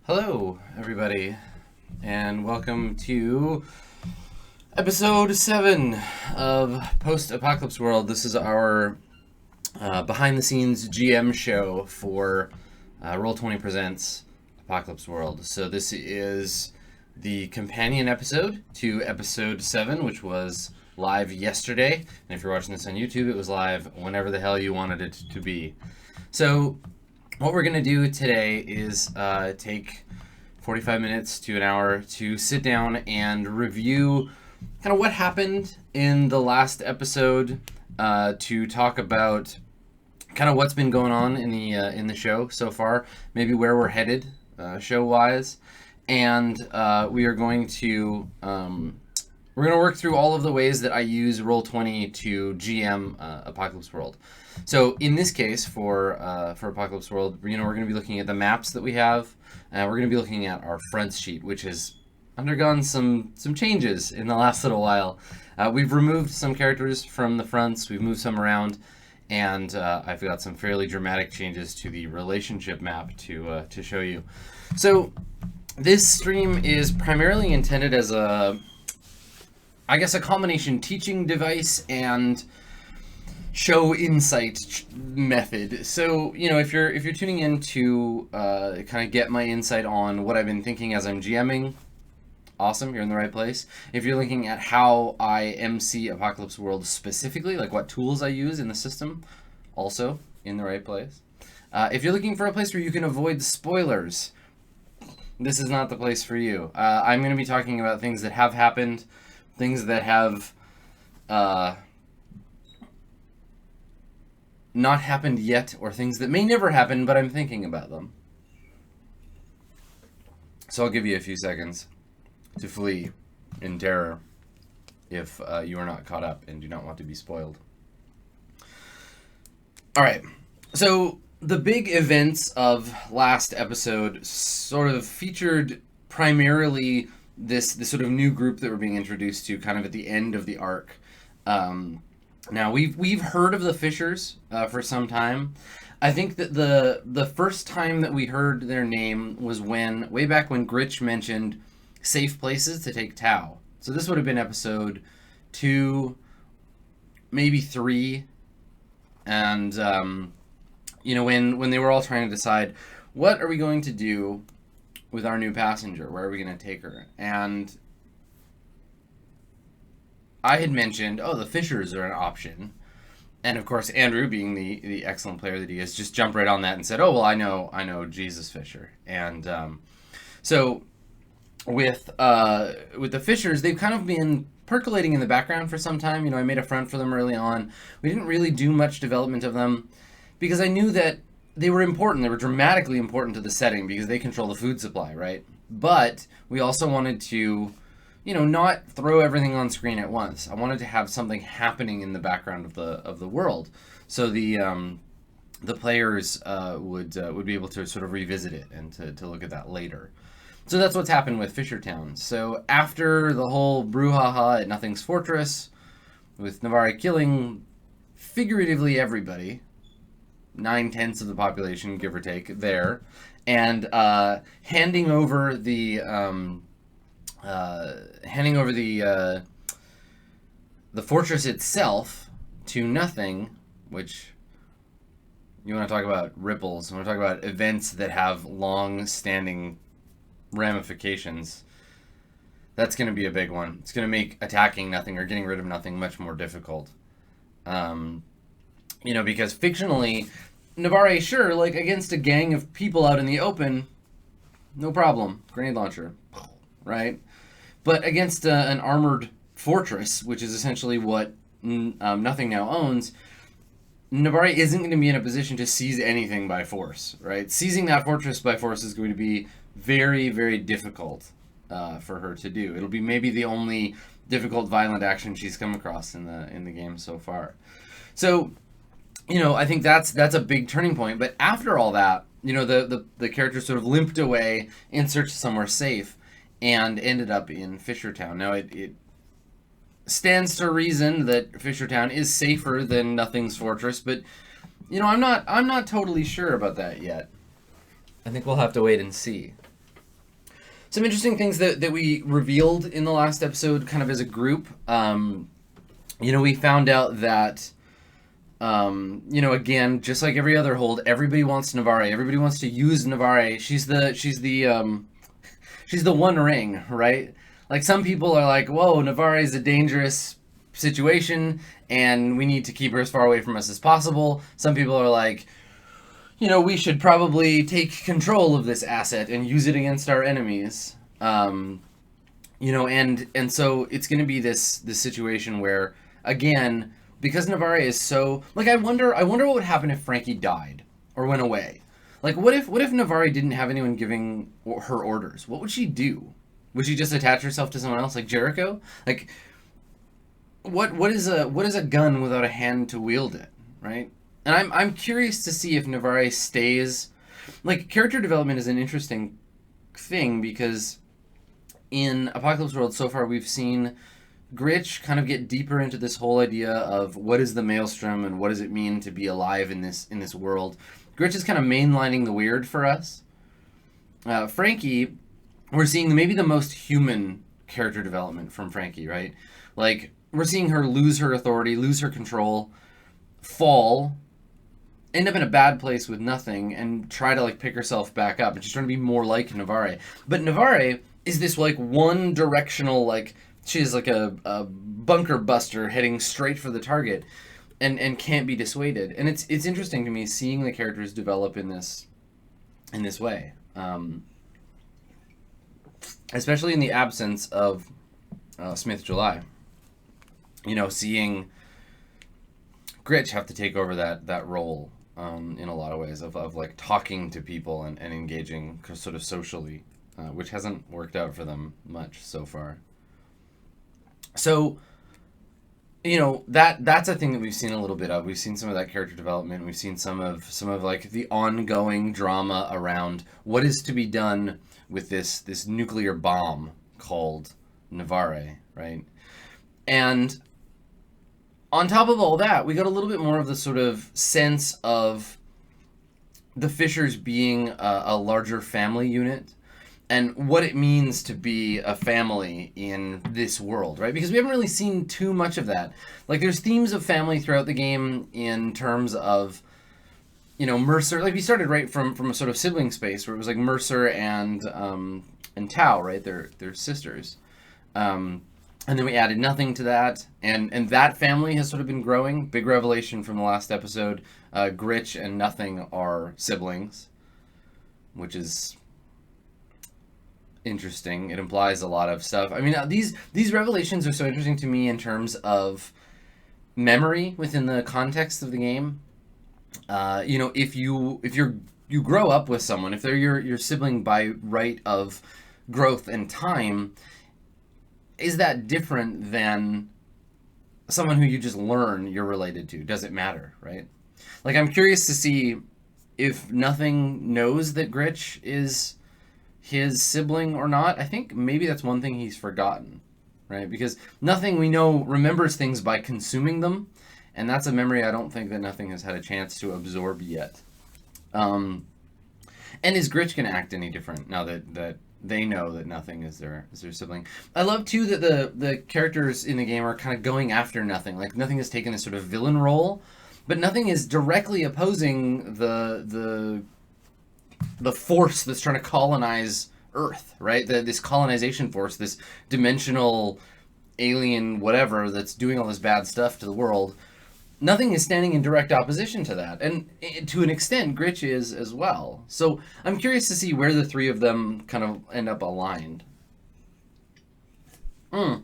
Hello, everybody, and welcome to Episode 7 of Post-Apocalypse World. This is our behind-the-scenes GM show for Roll20 Presents Apocalypse World. So this is the companion episode to Episode 7, which was live yesterday. And if you're watching this on YouTube, it was live whenever the hell you wanted it to be. So what we're going to do today is take 45 minutes to an hour to sit down and review kind of what happened in the last episode, to talk about kind of what's been going on in the show so far, maybe where we're headed show-wise, and we are going to work through all of the ways that I use Roll20 to GM Apocalypse World. So in this case, for Apocalypse World, we're going to be looking at the maps that we have. We're going to be looking at our fronts sheet, which has undergone some changes in the last little while. We've removed some characters from the fronts, we've moved some around, and I've got some fairly dramatic changes to the relationship map to show you. So this stream is primarily intended as a combination teaching device and show insight method. So, if you're tuning in to kind of get my insight on what I've been thinking as I'm GMing, awesome, you're in the right place. If you're looking at how I MC Apocalypse World specifically, like what tools I use in the system, also in the right place. If you're looking for a place where you can avoid spoilers, this is not the place for you. I'm going to be talking about things that have happened, things that have not happened yet, or things that may never happen, but I'm thinking about them. So I'll give you a few seconds to flee in terror if you are not caught up and do not want to be spoiled. Alright, so the big events of last episode sort of featured primarily this sort of new group that we're being introduced to kind of at the end of the arc. Now, we've heard of the Fishers for some time. I think that the first time that we heard their name was way back when Gritch mentioned safe places to take Tau. So this would have been episode 2, maybe 3. And, when they were all trying to decide, what are we going to do with our new passenger? Where are we going to take her? And I had mentioned, the Fishers are an option. And of course, Andrew, being the excellent player that he is, just jumped right on that and said, I know Jesus Fisher. And so with the Fishers, they've kind of been percolating in the background for some time. I made a front for them early on. We didn't really do much development of them because I knew that they were important. They were dramatically important to the setting because they control the food supply, right? But we also wanted to not throw everything on screen at once. I wanted to have something happening in the background of the world, so the players would be able to sort of revisit it and to look at that later. So that's what's happened with Fishertown. So after the whole brouhaha at Nothing's Fortress, with Navarre killing figuratively everybody, 9/10 of the population, give or take, there, and handing over the fortress itself to Nothing, which you want to talk about ripples, you want to talk about events that have long-standing ramifications. That's going to be a big one. It's going to make attacking Nothing or getting rid of Nothing much more difficult. Because fictionally, Navarre, sure, like against a gang of people out in the open, no problem, grenade launcher, right? But against an armored fortress, which is essentially what Nothing now owns, Navarre isn't going to be in a position to seize anything by force, right? Seizing that fortress by force is going to be very, very difficult for her to do. It'll be maybe the only difficult violent action she's come across in the game so far. So, I think that's a big turning point. But after all that, the character sort of limped away in search of somewhere safe and ended up in Fishertown. Now, it stands to reason that Fishertown is safer than Nothing's Fortress, but I'm not totally sure about that yet. I think we'll have to wait and see. some interesting things that we revealed in the last episode, kind of as a group. We found out that, again, just like every other hold, everybody wants Navarre. Everybody wants to use Navarre. She's the One Ring, right? Like, some people are like, whoa, Navarre is a dangerous situation, and we need to keep her as far away from us as possible. Some people are like, we should probably take control of this asset and use it against our enemies. And so it's going to be this situation where, again, because Navarre is so, like, I wonder what would happen if Frankie died or went away. Like, what if Navarre didn't have anyone giving her orders? What would she do? Would she just attach herself to someone else, like Jericho? Like, what is a gun without a hand to wield it, right? And I'm curious to see if Navarre stays. Like, character development is an interesting thing, because in Apocalypse World so far we've seen Gritch kind of get deeper into this whole idea of what is the Maelstrom and what does it mean to be alive in this world. Gritch is kind of mainlining the weird for us. Frankie, we're seeing maybe the most human character development from Frankie, right? Like, we're seeing her lose her authority, lose her control, fall, end up in a bad place with nothing, and try to, like, pick herself back up. And she's trying to be more like Navarre. But Navarre is this, like, one-directional, like, she is like a bunker buster heading straight for the target, and can't be dissuaded. And it's interesting to me seeing the characters develop in this way. Especially in the absence of Smith July. Seeing Gritch have to take over that role in a lot of ways of like talking to people and engaging sort of socially, which hasn't worked out for them much so far. So, that's a thing that we've seen a little bit of. We've seen some of that character development. We've seen some of like the ongoing drama around what is to be done with this nuclear bomb called Navarre, right? And on top of all that, we got a little bit more of the sort of sense of the Fishers being a larger family unit, and what it means to be a family in this world, right? Because we haven't really seen too much of that. Like, there's themes of family throughout the game in terms of, Mercer. Like, we started right from a sort of sibling space where it was like Mercer and Tao, right? They're sisters. And then we added Nothing to that, and that family has sort of been growing. Big revelation from the last episode. Gritch and Nothing are siblings, which is interesting. It implies a lot of stuff. I mean, these revelations are so interesting to me in terms of memory within the context of the game. If you grow up with someone, if they're your sibling by right of growth and time, is that different than someone who you just learn you're related to? Does it matter, right? Like, I'm curious to see if Nothing knows that Gritch is his sibling or not. I think maybe that's one thing he's forgotten, right? Because Nothing, we know, remembers things by consuming them, and that's a memory I don't think that Nothing has had a chance to absorb yet. And is Gritch going to act any different now that they know that Nothing is their sibling? I love, too, that the characters in the game are kind of going after Nothing. Like, Nothing has taken this sort of villain role, but Nothing is directly opposing the force that's trying to colonize Earth, right? This colonization force, this dimensional alien whatever that's doing all this bad stuff to the world. Nothing is standing in direct opposition to that. And to an extent, Gritch is as well. So I'm curious to see where the three of them kind of end up aligned. And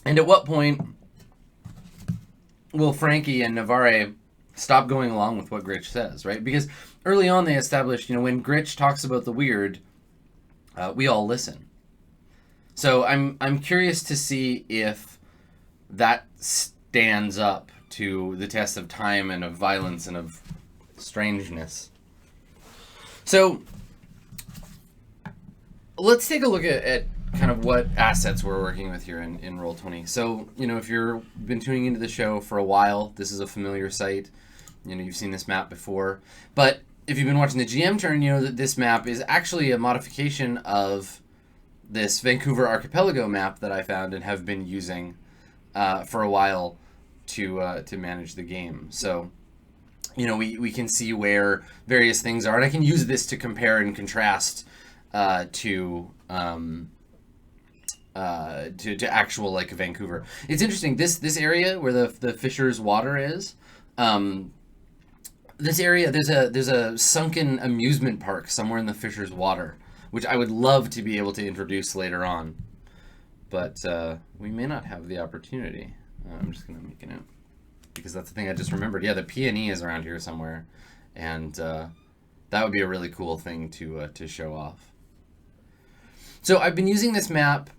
at what point will Frankie and Navarre stop going along with what Gritch says, right? Because early on they established, when Gritch talks about the weird, we all listen. So I'm curious to see if that stands up to the test of time and of violence and of strangeness. So let's take a look at kind of what assets we're working with here in Roll20. So, if you've been tuning into the show for a while, this is a familiar site. You've seen this map before. But if you've been watching the GM turn, you know that this map is actually a modification of this Vancouver Archipelago map that I found and have been using for a while to manage the game. So, you know, we can see where various things are, and I can use this to compare and contrast to actual like Vancouver. It's interesting. This area where the Fisher's Water is. This area, there's a sunken amusement park somewhere in the Fisher's Water, which I would love to be able to introduce later on, but we may not have the opportunity. I'm just gonna make a note because that's the thing I just remembered. Yeah, the Peony is around here somewhere, and that would be a really cool thing to show off. So I've been using this map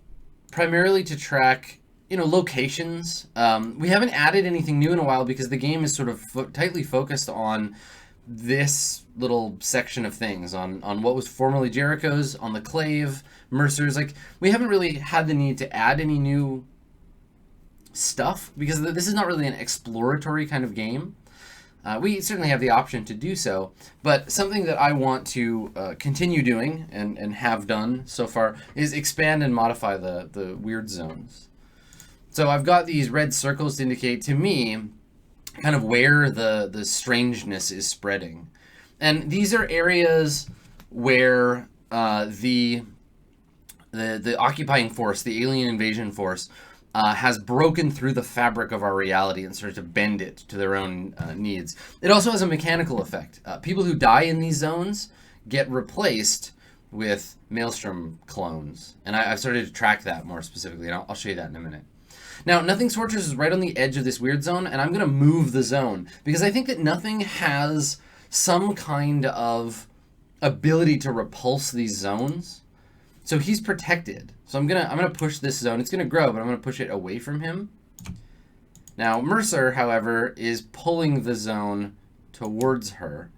primarily to track, you know, locations. We haven't added anything new in a while because the game is sort of tightly focused on this little section of things, on what was formerly Jericho's, on the Clave, Mercer's. Like, we haven't really had the need to add any new stuff because this is not really an exploratory kind of game. We certainly have the option to do so, but something that I want to continue doing and have done so far is expand and modify the weird zones. So I've got these red circles to indicate to me kind of where the strangeness is spreading. And these are areas where the occupying force, the alien invasion force, has broken through the fabric of our reality and started to bend it to their own needs. It also has a mechanical effect. People who die in these zones get replaced with Maelstrom clones. And I've started to track that more specifically, and I'll show you that in a minute. Now, Nothing's Fortress is right on the edge of this weird zone, and I'm going to move the zone because I think that Nothing has some kind of ability to repulse these zones. So he's protected. So I'm gonna push this zone. It's gonna grow, but I'm gonna push it away from him. Now Mercer, however, is pulling the zone towards her.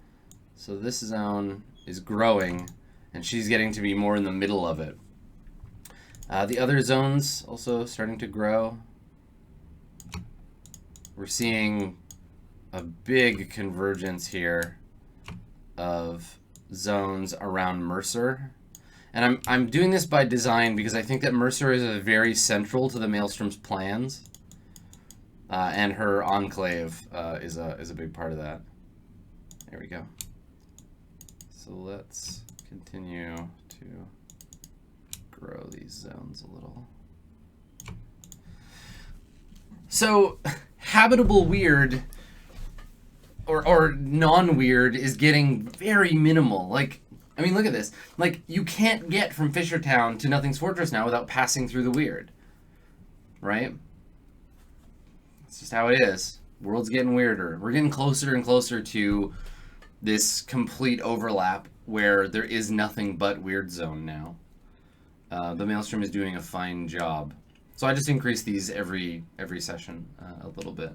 So this zone is growing, and she's getting to be more in the middle of it. The other zones also starting to grow. We're seeing a big convergence here of zones around Mercer. And I'm doing this by design because I think that Mercer is very central to the Maelstrom's plans. And her enclave is a big part of that. There we go. So let's continue to grow these zones a little. So habitable weird or non-weird is getting very minimal. Like, I mean, look at this. Like, you can't get from Fishertown to Nothing's Fortress now without passing through the weird. Right? That's just how it is. World's getting weirder. We're getting closer and closer to this complete overlap where there is nothing but weird zone now. The Maelstrom is doing a fine job. So I just increase these every session a little bit.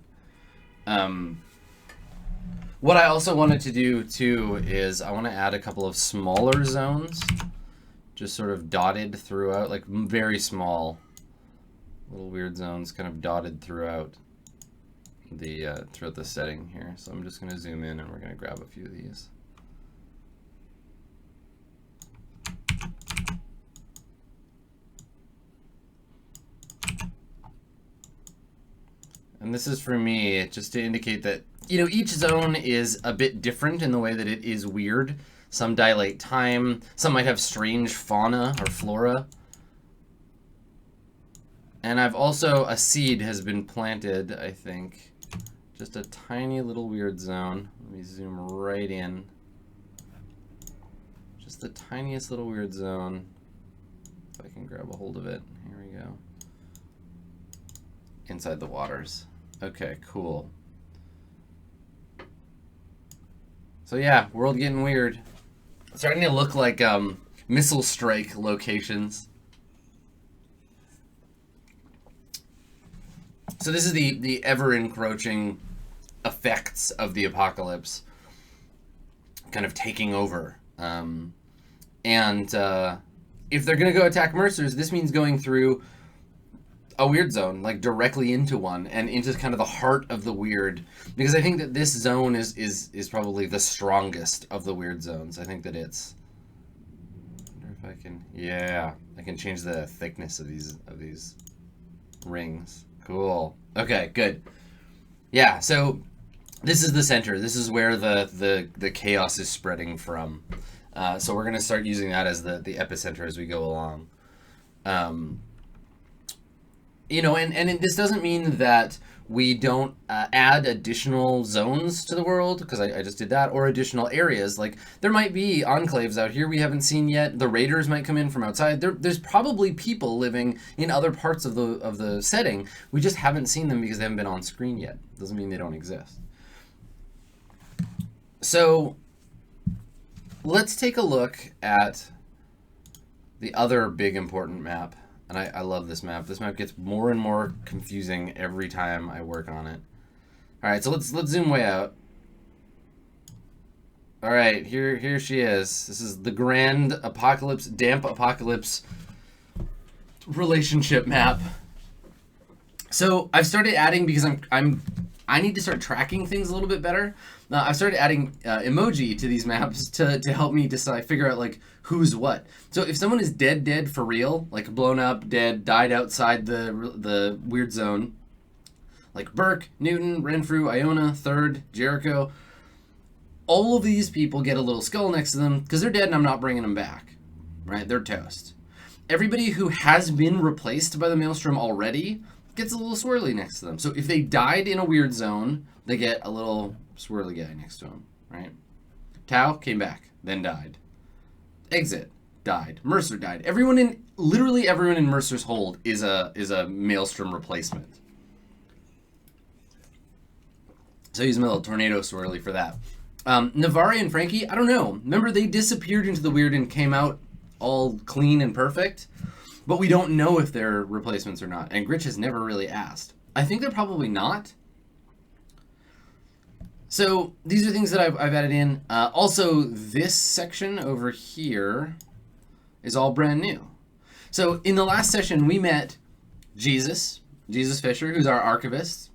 What I also wanted to do, too, is I want to add a couple of smaller zones, just sort of dotted throughout, like very small little weird zones kind of dotted throughout the setting here. So I'm just going to zoom in and we're going to grab a few of these. And this is for me just to indicate that, you know, each zone is a bit different in the way that it is weird. Some dilate time, some might have strange fauna or flora. And I've also, a seed has been planted, I think. Just a tiny little weird zone. Let me zoom right in. Just the tiniest little weird zone. If I can grab a hold of it. Here we go. Inside the waters. Okay, cool. So yeah, world getting weird. It's starting to look like missile strike locations. So this is the ever-encroaching effects of the apocalypse kind of taking over. If they're going to go attack Mercers, this means going through a weird zone, like directly into one, and into kind of the heart of the weird. Because I think that this zone is probably the strongest of the weird zones. I think that it's... I wonder if I can, yeah, I can change the thickness of these rings. Cool. Okay, good. Yeah, so this is the center. This is where the chaos is spreading from. So we're gonna start using that as the epicenter as we go along. You know, and this doesn't mean that we don't add additional zones to the world, because I just did that, or additional areas. Like, there might be enclaves out here we haven't seen yet. The raiders might come in from outside. There's probably people living in other parts of the setting. We just haven't seen them because they haven't been on screen yet. Doesn't mean they don't exist. So let's take a look at the other big important map. And I love this map. This map gets more and more confusing every time I work on it. All right, so let's zoom way out. All right, here she is. This is the Grand Apocalypse, Damp Apocalypse relationship map. So I've started adding, because I need to start tracking things a little bit better. I've started adding emoji to these maps to help me decide, figure out like who's what. So if someone is dead for real, like blown up, dead, died outside the weird zone, like Burke, Newton, Renfrew, Iona, Third, Jericho, all of these people get a little skull next to them because they're dead and I'm not bringing them back, right? They're toast. Everybody who has been replaced by the Maelstrom already gets a little swirly next to them. So if they died in a weird zone, they get a little swirly guy next to them, right? Tau came back, then died. Exit, died. Mercer died. Literally everyone in Mercer's hold is a Maelstrom replacement. So use a little tornado swirly for that. Navarre and Frankie, I don't know. Remember, they disappeared into the weird and came out all clean and perfect, but we don't know if they're replacements or not. And Gritch has never really asked. I think they're probably not. So these are things that I've added in. Also, this section over here is all brand new. So in the last session, we met Jesus Fisher, who's our archivist.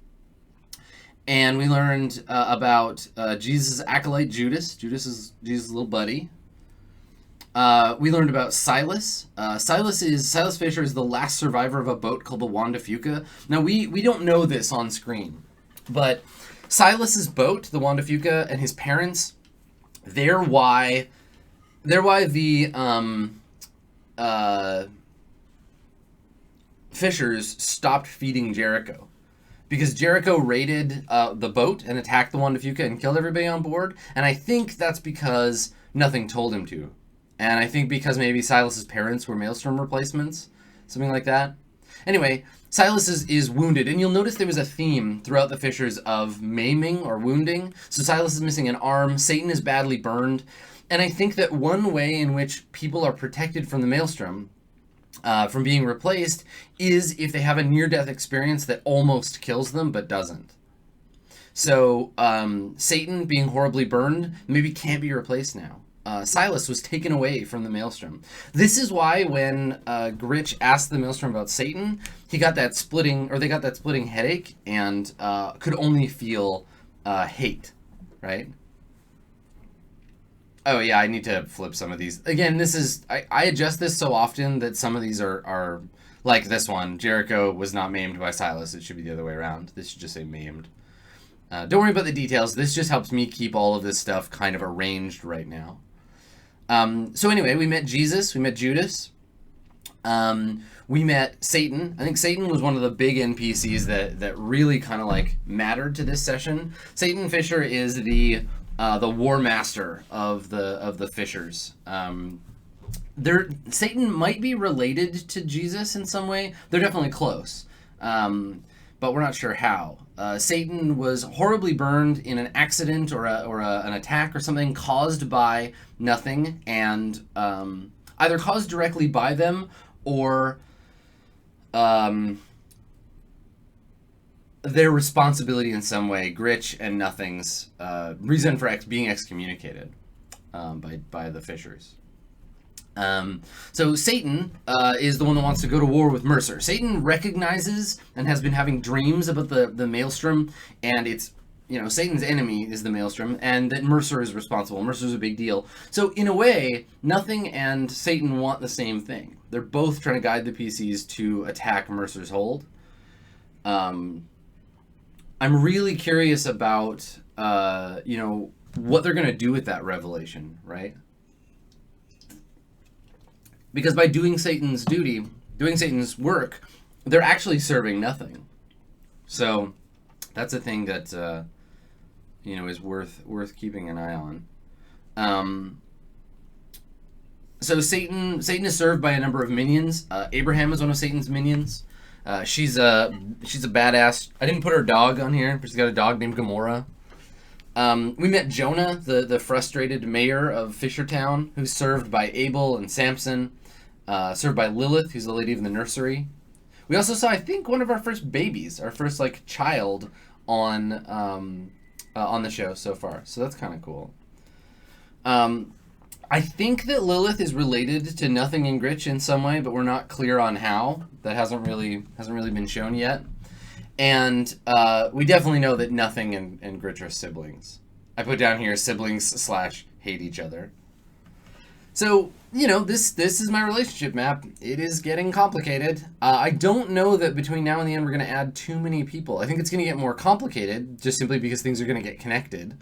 And we learned about Jesus' acolyte, Judas. Judas is Jesus' little buddy. We learned about Silas. Silas Fisher is the last survivor of a boat called the Wanda Fuca. Now, we don't know this on screen, but Silas's boat, the Wanda Fuca, and his parents, they're why the Fishers stopped feeding Jericho. Because Jericho raided the boat and attacked the Wanda Fuca and killed everybody on board. And I think that's because nothing told him to. And I think because maybe Silas's parents were Maelstrom replacements. Something like that. Anyway, Silas is wounded. And you'll notice there was a theme throughout the Fishers of maiming or wounding. So Silas is missing an arm. Satan is badly burned. And I think that one way in which people are protected from the Maelstrom, from being replaced, is if they have a near-death experience that almost kills them but doesn't. So Satan, being horribly burned, maybe can't be replaced now. Silas was taken away from the Maelstrom. This is why when Gritch asked the Maelstrom about Satan, they got that splitting headache and could only feel hate, right? Oh yeah, I need to flip some of these. Again, this is, I adjust this so often that some of these are like this one. Jericho was not maimed by Silas. It should be the other way around. This should just say maimed. Don't worry about the details. This just helps me keep all of this stuff kind of arranged right now. So anyway, we met Jesus. We met Judas. We met Satan. I think Satan was one of the big NPCs that really kind of like mattered to this session. Satan Fisher is the war master of the Fishers. Satan might be related to Jesus in some way. They're definitely close, but we're not sure how. Satan was horribly burned in an accident or an attack or something caused by nothing, and either caused directly by them or their responsibility in some way, Gritch and Nothing's reason for being excommunicated by the Fishers. So Satan is the one that wants to go to war with Mercer. Satan recognizes and has been having dreams about the Maelstrom, and it's Satan's enemy is the Maelstrom, and that Mercer is responsible. Mercer's a big deal. So in a way, Nothing and Satan want the same thing. They're both trying to guide the PCs to attack Mercer's hold. I'm really curious about, what they're going to do with that revelation, right? Because by doing Satan's duty, doing Satan's work, they're actually serving Nothing. So that's a thing that is worth keeping an eye on. So Satan is served by a number of minions. Abraham is one of Satan's minions. She's a badass. I didn't put her dog on here, but she's got a dog named Gamora. We met Jonah, the frustrated mayor of Fishertown, who's served by Abel and Samson. Served by Lilith, who's the lady of the nursery. We also saw, I think, one of our first babies, our first child on the show so far. So that's kind of cool. I think that Lilith is related to Nothing and Gritch in some way, but we're not clear on how. That hasn't really been shown yet. And we definitely know that Nothing and Gritch are siblings. I put down here siblings / hate each other. So, this is my relationship map. It is getting complicated. I don't know that between now and the end we're going to add too many people. I think it's going to get more complicated just simply because things are going to get connected.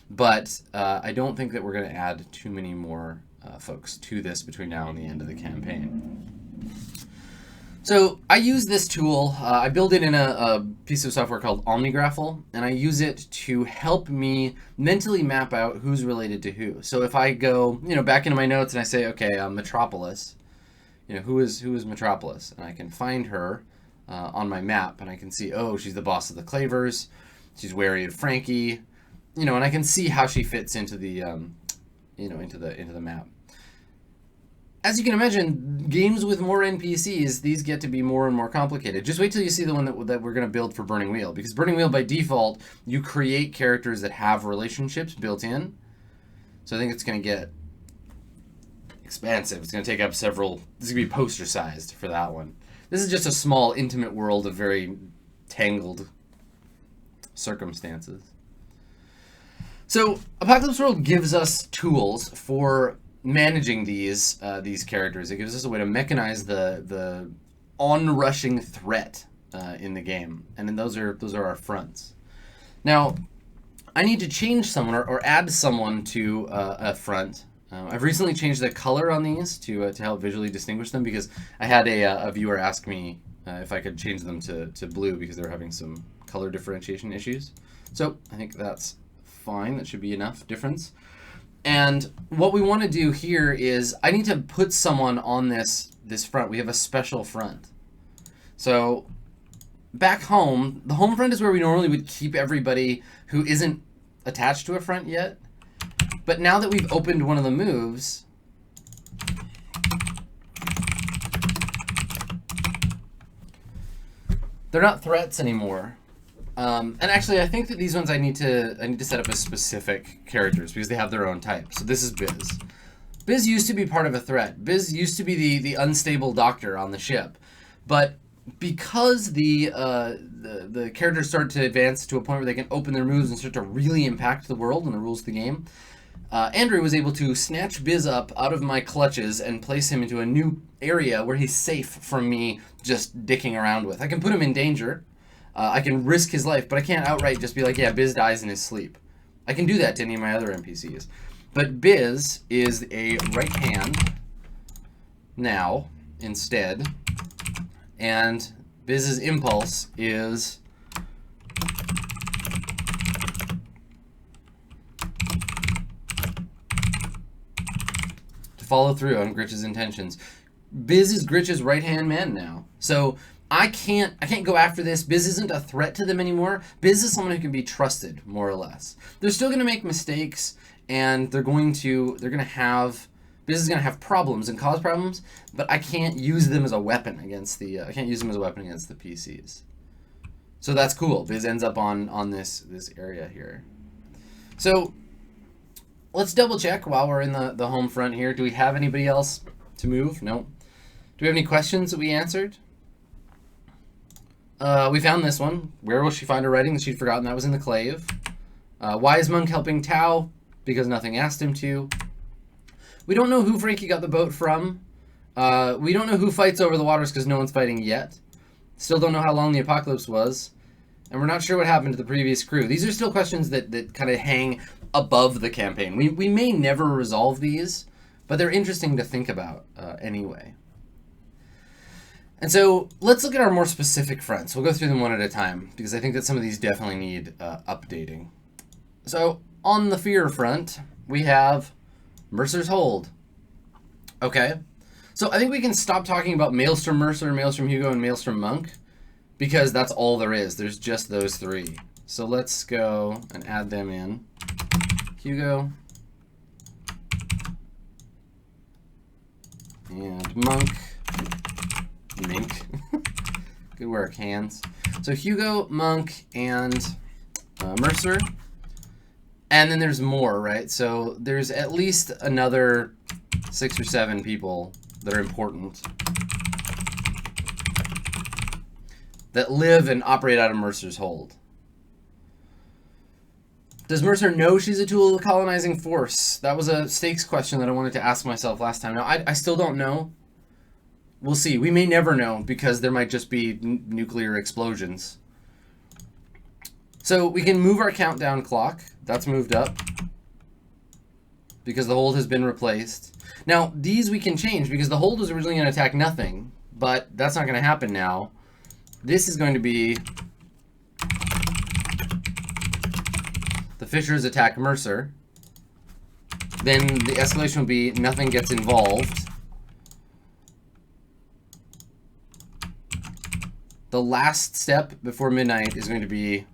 But I don't think that we're going to add too many more folks to this between now and the end of the campaign. So I use this tool. I build it in a piece of software called OmniGraffle, and I use it to help me mentally map out who's related to who. So if I go, back into my notes and I say, okay, Metropolis, who is Metropolis, and I can find her on my map, and I can see, oh, she's the boss of the Clavers, she's wary of Frankie, and I can see how she fits into the, into the map. As you can imagine, games with more NPCs, these get to be more and more complicated. Just wait till you see the one that we're going to build for Burning Wheel. Because Burning Wheel, by default, you create characters that have relationships built in. So I think it's going to get expansive. It's going to take up several... This is going to be poster-sized for that one. This is just a small, intimate world of very tangled circumstances. So Apocalypse World gives us tools for managing these characters. It gives us a way to mechanize the onrushing threat in the game, and then those are our fronts. Now, I need to change someone or add someone to a front. I've recently changed the color on these to help visually distinguish them, because I had a viewer ask me if I could change them to blue because they were having some color differentiation issues. So I think that's fine. That should be enough difference. And what we want to do here is I need to put someone on this front. We have a special front. So back home, the home front is where we normally would keep everybody who isn't attached to a front yet. But now that we've opened one of the moves, they're not threats anymore. And actually, I think that these ones I need to set up as specific characters because they have their own type. So this is Biz. Biz used to be part of a threat. Biz used to be the unstable doctor on the ship, but because the characters start to advance to a point where they can open their moves and start to really impact the world and the rules of the game, Andrew was able to snatch Biz up out of my clutches and place him into a new area where he's safe from me just dicking around with. I can put him in danger. I can risk his life, but I can't outright just be like, yeah, Biz dies in his sleep. I can do that to any of my other NPCs. But Biz is a right hand now instead, and Biz's impulse is to follow through on Gritch's intentions. Biz is Gritch's right-hand man now. So I can't go after this. Biz isn't a threat to them anymore. Biz is someone who can be trusted, more or less. They're still going to make mistakes, and Biz is going to have problems and cause problems, but I can't use them as a weapon against the PCs. So that's cool. Biz ends up on this area here. So let's double check while we're in the home front here. Do we have anybody else to move? No. Do we have any questions that we answered? We found this one. Where will she find her writing that she'd forgotten that was in the clave? Why is Monk helping Tau? Because nothing asked him to. We don't know who Frankie got the boat from. We don't know who fights over the waters because no one's fighting yet. Still don't know how long the apocalypse was. And we're not sure what happened to the previous crew. These are still questions that kind of hang above the campaign. We may never resolve these, but they're interesting to think about anyway. And so let's look at our more specific fronts. We'll go through them one at a time because I think that some of these definitely need updating. So on the fear front, we have Mercer's Hold. Okay. So I think we can stop talking about Maelstrom Mercer, Maelstrom Hugo, and Maelstrom Monk because that's all there is. There's just those three. So let's go and add them in. Hugo and Monk. Mink. Good work, hands. So Hugo, Monk, and Mercer. And then there's more, right? So there's at least another 6 or 7 people that are important that live and operate out of Mercer's Hold. Does Mercer know she's a tool of the colonizing force? That was a stakes question that I wanted to ask myself last time. Now, I still don't know. We'll see. We may never know because there might just be nuclear explosions. So we can move our countdown clock. That's moved up because the hold has been replaced. Now, these we can change because the hold was originally going to attack nothing, but that's not going to happen now. This is going to be the Fishers attack Mercer. Then the escalation will be nothing gets involved. The last step before midnight is going to be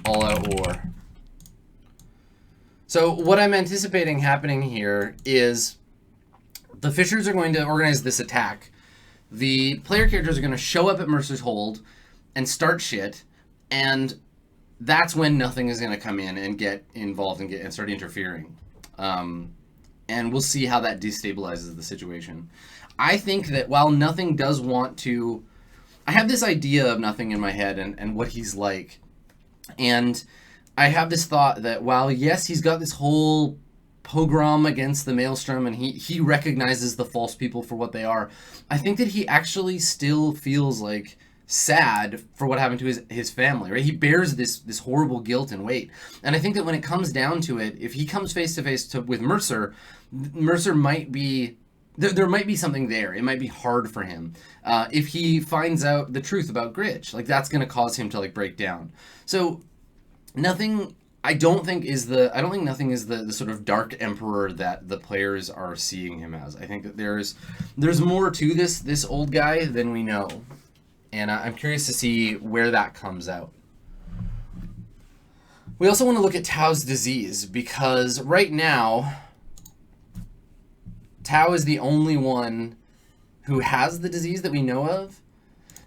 all-out war. So what I'm anticipating happening here is the Fishers are going to organize this attack. The player characters are going to show up at Mercer's Hold and start shit, and that's when nothing is going to come in and get involved and start interfering. And we'll see how that destabilizes the situation. I think that while nothing does want to... I have this idea of nothing in my head and what he's like. And I have this thought that while, yes, he's got this whole pogrom against the Maelstrom and he recognizes the false people for what they are, I think that he actually still feels like sad for what happened to his family, right? He bears this horrible guilt and weight. And I think that when it comes down to it, if he comes face to face with Mercer, Mercer might be... There might be something there. It might be hard for him. If he finds out the truth about Gritch, like that's going to cause him to like break down. So nothing, I don't think nothing is the sort of dark emperor that the players are seeing him as. I think that there's more to this old guy than we know. And I'm curious to see where that comes out. We also want to look at Tau's disease because right now, Tau is the only one who has the disease that we know of.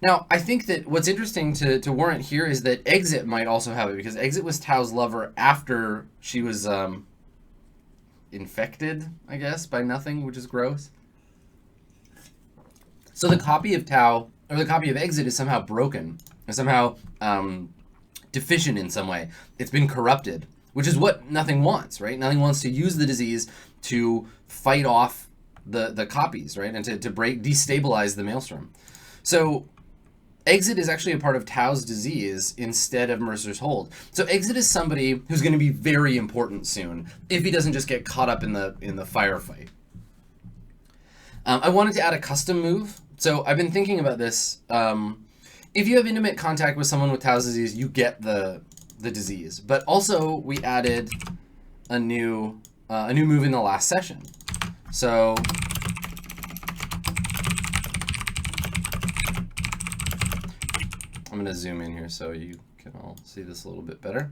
Now, I think that what's interesting to warrant here is that Exit might also have it, because Exit was Tau's lover after she was infected, I guess, by nothing, which is gross. So the copy of Tau, or the copy of Exit, is somehow broken, or somehow deficient in some way. It's been corrupted, which is what Nothing wants, right? Nothing wants to use the disease to fight off the copies, right? And to destabilize the Maelstrom. So Exit is actually a part of Tau's disease instead of Mercer's Hold. So Exit is somebody who's going to be very important soon if he doesn't just get caught up in the firefight. I wanted to add a custom move. So I've been thinking about this. If you have intimate contact with someone with Tau's disease, you get the disease. But also we added a new move in the last session. So I'm going to zoom in here so you can all see this a little bit better.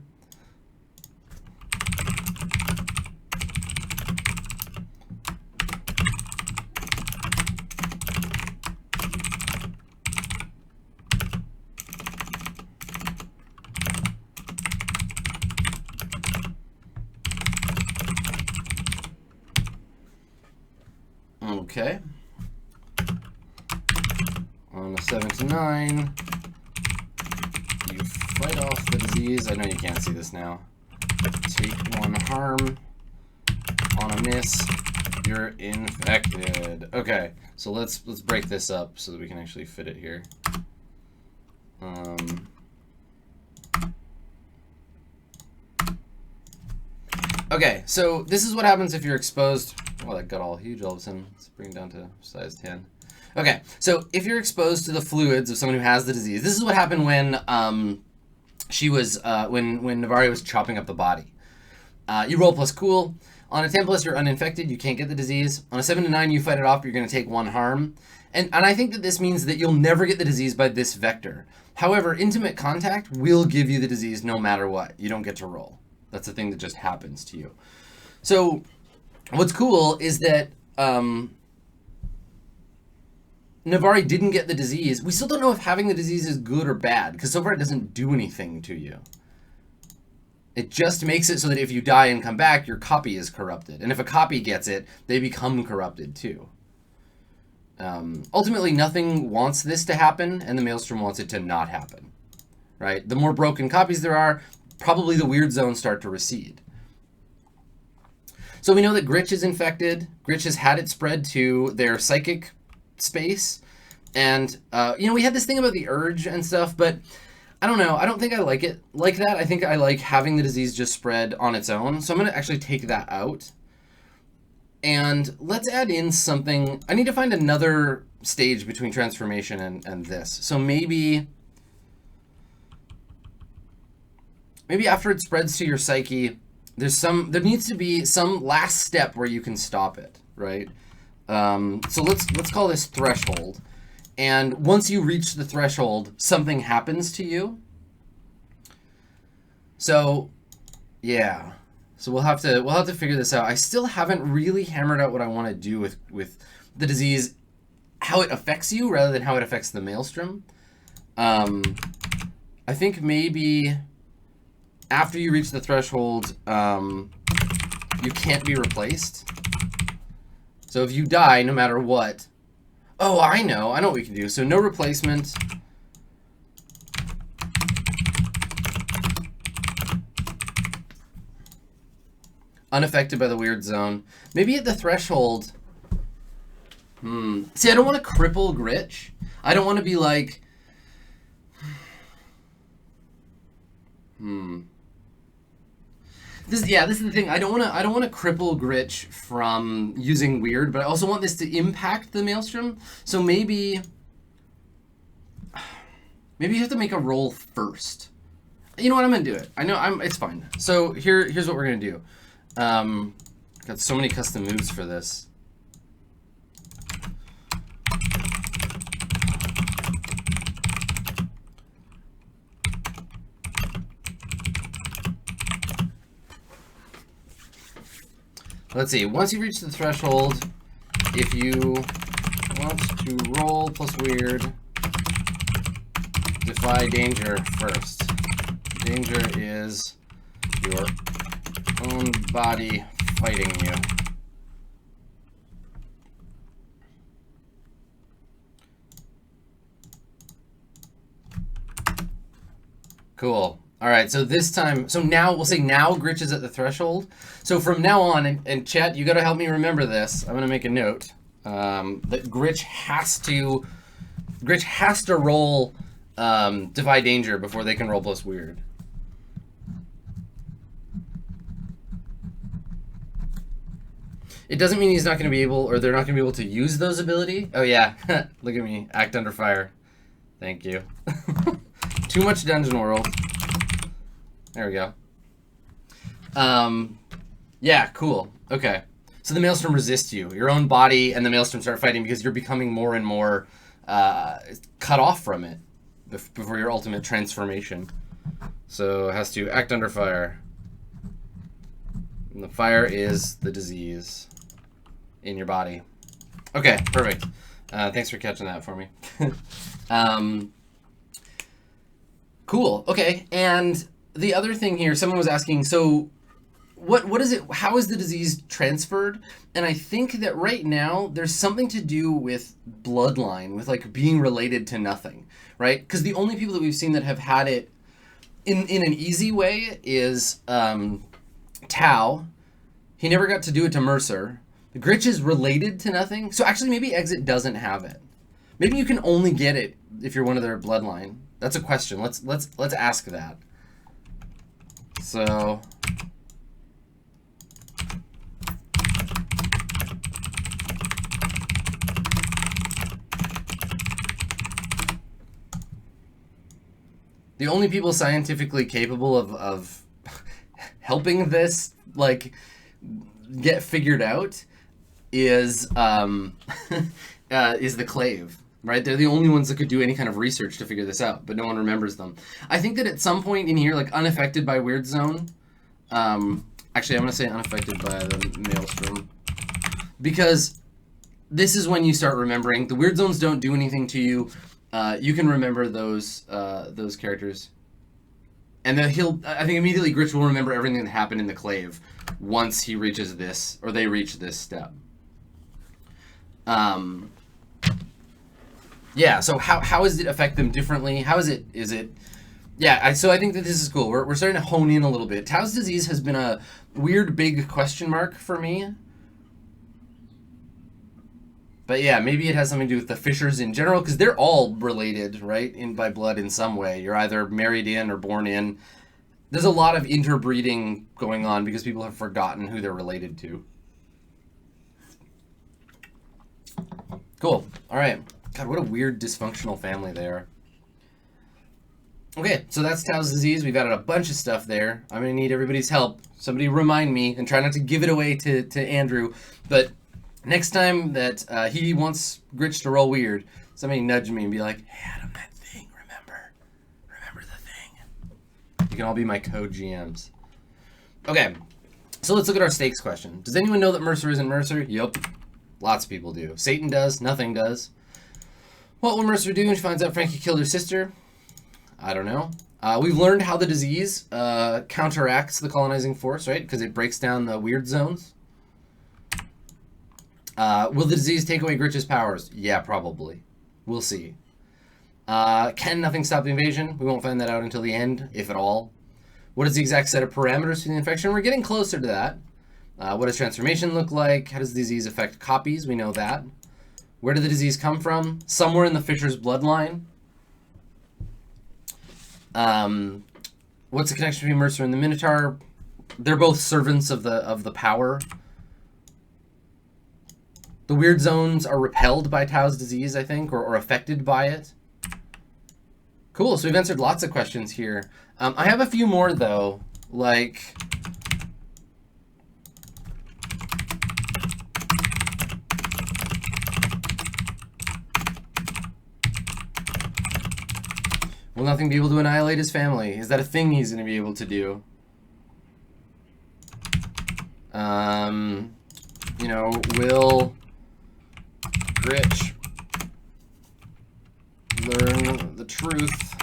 Okay. On a 7 to 9, you fight yourself the disease. I know you can't see this now. Take 1 harm. On a miss, you're infected. Okay, so let's break this up so that we can actually fit it here. Okay, so this is what happens if you're exposed. Well, that got all huge all of a sudden. Let's bring it down to size 10. Okay, so if you're exposed to the fluids of someone who has the disease, this is what happened when she was when Navari was chopping up the body. You roll plus cool. On a 10 plus, you're uninfected. You can't get the disease. On a 7 to 9, you fight it off. You're going to take 1 harm. And I think that this means that you'll never get the disease by this vector. However, intimate contact will give you the disease no matter what. You don't get to roll. That's a thing that just happens to you. So what's cool is that Navari didn't get the disease. We still don't know if having the disease is good or bad, because so far it doesn't do anything to you. It just makes it so that if you die and come back, your copy is corrupted. And if a copy gets it, they become corrupted too. Ultimately, nothing wants this to happen, and the Maelstrom wants it to not happen. Right? The more broken copies there are, probably the weird zones start to recede. So we know that Gritch is infected. Gritch has had it spread to their psychic space. And, we had this thing about the urge and stuff, but I don't know. I don't think I like it like that. I think I like having the disease just spread on its own. So I'm going to actually take that out. And let's add in something. I need to find another stage between transformation and this. So maybe after it spreads to your psyche, there needs to be some last step where you can stop it, right? So let's call this threshold. And once you reach the threshold, something happens to you. So, yeah. So we'll have to figure this out. I still haven't really hammered out what I want to do with the disease, how it affects you rather than how it affects the Maelstrom. I think maybe after you reach the threshold, you can't be replaced. So if you die, no matter what. Oh, I know what we can do. So no replacement. Unaffected by the weird zone. Maybe at the threshold. See, I don't want to cripple Gritch. I don't want to be like. This is the thing. I don't want to cripple Gritch from using weird, but I also want this to impact the Maelstrom. So maybe you have to make a roll first. You know what? I'm gonna do it. I know it's fine. So here's what we're gonna do. Got so many custom moves for this. Let's see, once you reach the threshold, if you want to roll plus weird, defy danger first. Danger is your own body fighting you. Cool. All right, so this time, so now, we'll say now Gritch is at the threshold. So from now on, and chat, you got to help me remember this. I'm going to make a note that Gritch has to roll Defy Danger before they can roll plus weird. It doesn't mean he's not going to be able, or they're not going to be able to use those ability. Oh yeah, look at me, act under fire. Thank you. Too much Dungeon World. There we go. Yeah, cool. Okay. So the Maelstrom resists you. Your own body and the Maelstrom start fighting because you're becoming more and more cut off from it before your ultimate transformation. So it has to act under fire. And the fire is the disease in your body. Okay, perfect. Thanks for catching that for me. Cool. Okay, and the other thing here, someone was asking, so what is it, how is the disease transferred? And I think that right now there's something to do with bloodline, with like being related to nothing, right? Because the only people that we've seen that have had it in an easy way is Tau. He never got to do it to Mercer. Gritch is related to nothing, so actually maybe Exit doesn't have it. Maybe you can only get it if you're one of their bloodline. That's a question. Let's ask that. So the only people scientifically capable of helping this like get figured out is the Clave, right? They're the only ones that could do any kind of research to figure this out, but no one remembers them. I think that at some point in here, like unaffected by Weird Zone, actually I'm gonna say unaffected by the Maelstrom, because this is when you start remembering. The Weird Zones don't do anything to you. You can remember those characters. And then I think immediately Gritch will remember everything that happened in the Clave once he reaches this, or they reach this step. Yeah, so how does it affect them differently? Yeah, so I think that this is cool. We're starting to hone in a little bit. Tau's disease has been a weird big question mark for me. But yeah, maybe it has something to do with the Fishers in general, because they're all related, right, by blood in some way. You're either married in or born in. There's a lot of interbreeding going on because people have forgotten who they're related to. Cool. All right. God, what a weird dysfunctional family they are. Okay, so that's Tau's disease. We've added a bunch of stuff there. I'm going to need everybody's help. Somebody remind me, and try not to give it away to Andrew, but next time that he wants Gritch to roll weird, somebody nudge me and be like, hey, Adam, that thing, remember the thing. You can all be my co-GMs. Okay, so let's look at our stakes question. Does anyone know that Mercer isn't Mercer? Yup. Lots of people do. Satan does. Nothing does. What will Mercer do when she finds out Frankie killed her sister? I don't know. We've learned how the disease counteracts the colonizing force, right? Because it breaks down the weird zones. Will the disease take away Gritch's powers? Yeah, probably. We'll see. Can nothing stop the invasion? We won't find that out until the end, if at all. What is the exact set of parameters for the infection? We're getting closer to that. What does transformation look like? How does the disease affect copies? We know that. Where did the disease come from? Somewhere in the Fisher's bloodline. What's the connection between Mercer and the Minotaur? They're both servants of the power. The weird zones are repelled by Tau's disease, I think, or affected by it. Cool, so we've answered lots of questions here. I have a few more, though, like... Will nothing be able to annihilate his family? Is that a thing he's going to be able to do? You know, will Gritch learn the truth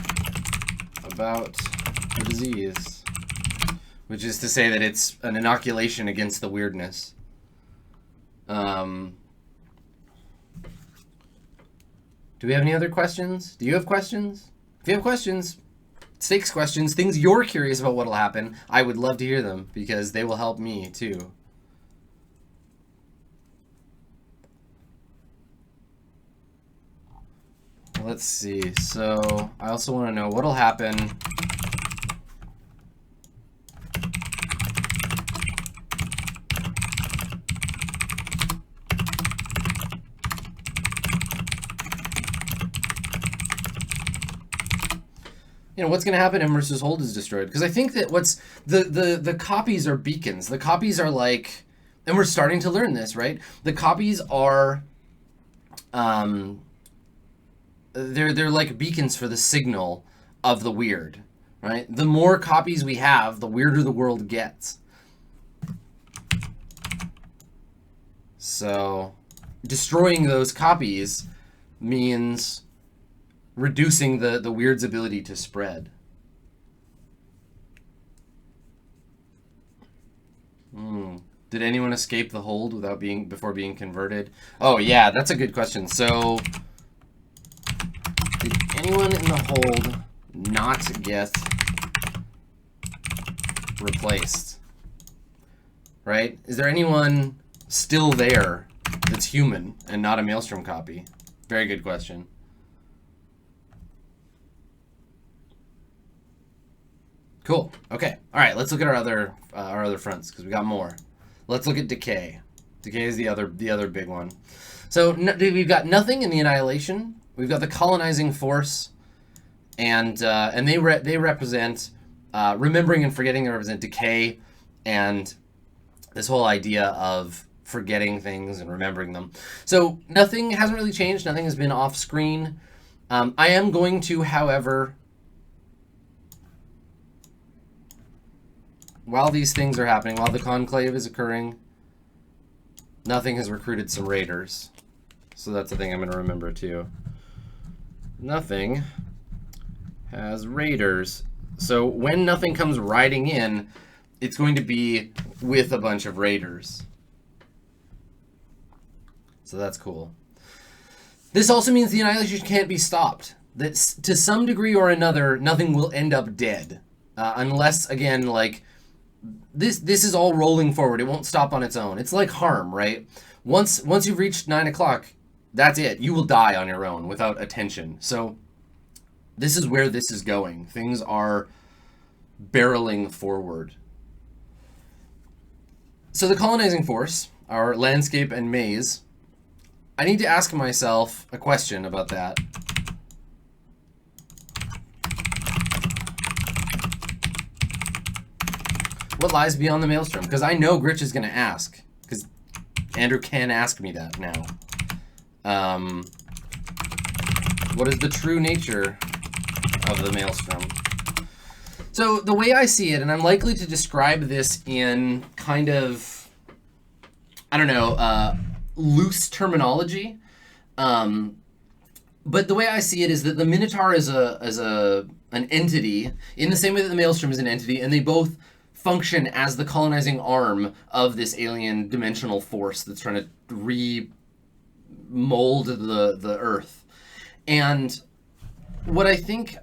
about the disease? Which is to say that it's an inoculation against the weirdness. Do we have any other questions? Do you have questions? If you have questions, stakes questions, things you're curious about what'll happen, I would love to hear them because they will help me too. Let's see. So I also want to know what'll happen. You know, what's going to happen if Mercer's Hold is destroyed? Because I think that what's the copies are beacons. The copies are like, and we're starting to learn this, right? The copies are, they're like beacons for the signal of the weird, right? The more copies we have, the weirder the world gets. So, destroying those copies means reducing the weird's ability to spread. Did anyone escape the hold before being converted? Oh yeah, that's a good question. So, did anyone in the hold not get replaced? Right? Is there anyone still there that's human and not a Maelstrom copy? Very good question. Cool. Okay. All right. Let's look at our other fronts because we got more. Let's look at decay. Decay is the other big one. So we've got nothing in the annihilation. We've got the colonizing force, and they represent remembering and forgetting. They represent decay, and this whole idea of forgetting things and remembering them. So nothing hasn't really changed. Nothing has been off screen. I am going to, however, while these things are happening, while the conclave is occurring, nothing has recruited some raiders. So that's the thing I'm going to remember too. Nothing has raiders. So when nothing comes riding in, it's going to be with a bunch of raiders. So that's cool. This also means the annihilation can't be stopped. That to some degree or another, nothing will end up dead. Unless, again, like, this is all rolling forward. It won't stop on its own. It's like harm, right? Once you've reached 9 o'clock, that's it. You will die on your own without attention. So this is where this is going. Things are barreling forward. So the colonizing force, our landscape and maze, I need to ask myself a question about that. What lies beyond the maelstrom? Because I know Gritch is going to ask. Because Andrew can ask me that now. What is the true nature of the maelstrom? So the way I see it, and I'm likely to describe this in kind of, I don't know, loose terminology. But the way I see it is that the Minotaur is an entity in the same way that the maelstrom is an entity, and they both function as the colonizing arm of this alien dimensional force that's trying to remold the Earth. And what I think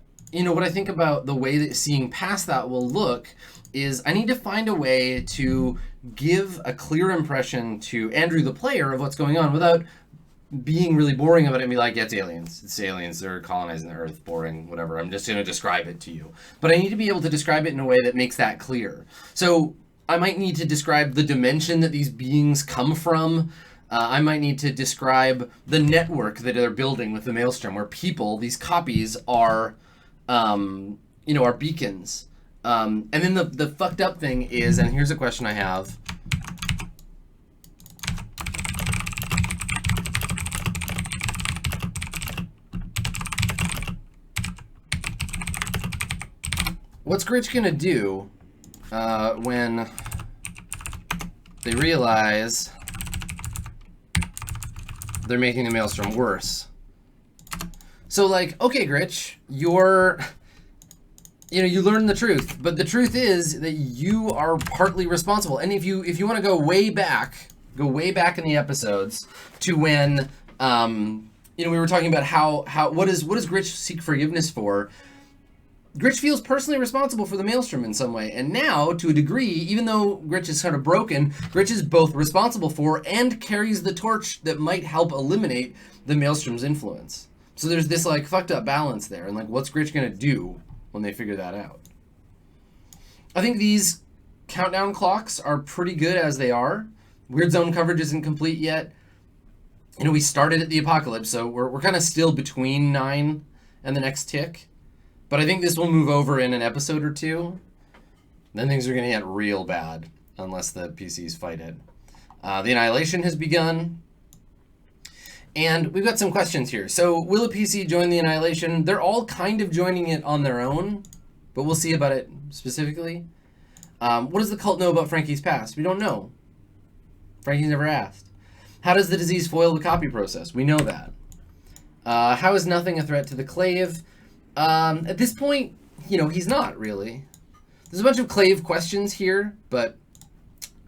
about the way that seeing past that will look is I need to find a way to give a clear impression to Andrew, the player, of what's going on without being really boring about it and be like, yeah, it's aliens. It's aliens. They're colonizing the Earth. Boring, whatever. I'm just going to describe it to you. But I need to be able to describe it in a way that makes that clear. So I might need to describe the dimension that these beings come from. I might need to describe the network that they're building with the maelstrom, where people, these copies, are, are beacons. And then the fucked up thing is, and here's a question I have. What's Gritch gonna do when they realize they're making the maelstrom worse? So, like, okay, Gritch, you learn the truth, but the truth is that you are partly responsible. And if you want to go way back in the episodes to when we were talking about how what does Gritch seek forgiveness for? Gritch feels personally responsible for the maelstrom in some way, and now, to a degree, even though Gritch is kind of broken, Gritch is both responsible for and carries the torch that might help eliminate the maelstrom's influence. So there's this, like, fucked up balance there, and, like, what's Gritch gonna do when they figure that out? I think these countdown clocks are pretty good as they are. Weird Zone coverage isn't complete yet. We started at the apocalypse, so we're kind of still between 9 and the next tick. But I think this will move over in an episode or two. Then things are going to get real bad, unless the PCs fight it. The Annihilation has begun. And we've got some questions here. So, will a PC join the Annihilation? They're all kind of joining it on their own, but we'll see about it specifically. What does the cult know about Frankie's past? We don't know. Frankie's never asked. How does the disease foil the copy process? We know that. How is nothing a threat to the clave? At this point, he's not really. There's a bunch of clave questions here, but,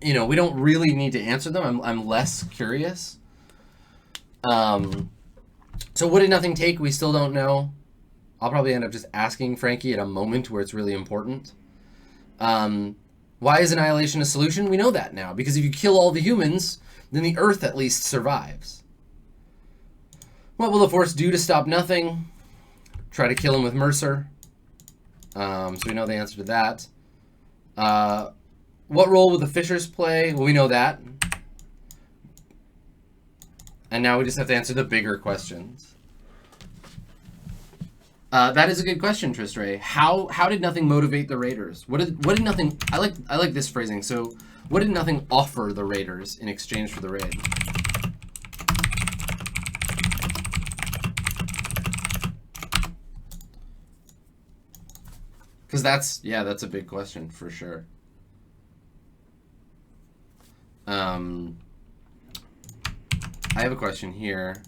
we don't really need to answer them. I'm less curious. So what did nothing take? We still don't know. I'll probably end up just asking Frankie at a moment where it's really important. Why is annihilation a solution? We know that now, because if you kill all the humans, then the Earth at least survives. What will the Force do to stop nothing? Try to kill him with Mercer. So we know the answer to that. What role will the Fishers play? Well, we know that. And now we just have to answer the bigger questions. That is a good question, Tristray. How did nothing motivate the Raiders? What did nothing? I like this phrasing. So, what did nothing offer the Raiders in exchange for the raid? Because that's a big question for sure. I have a question here.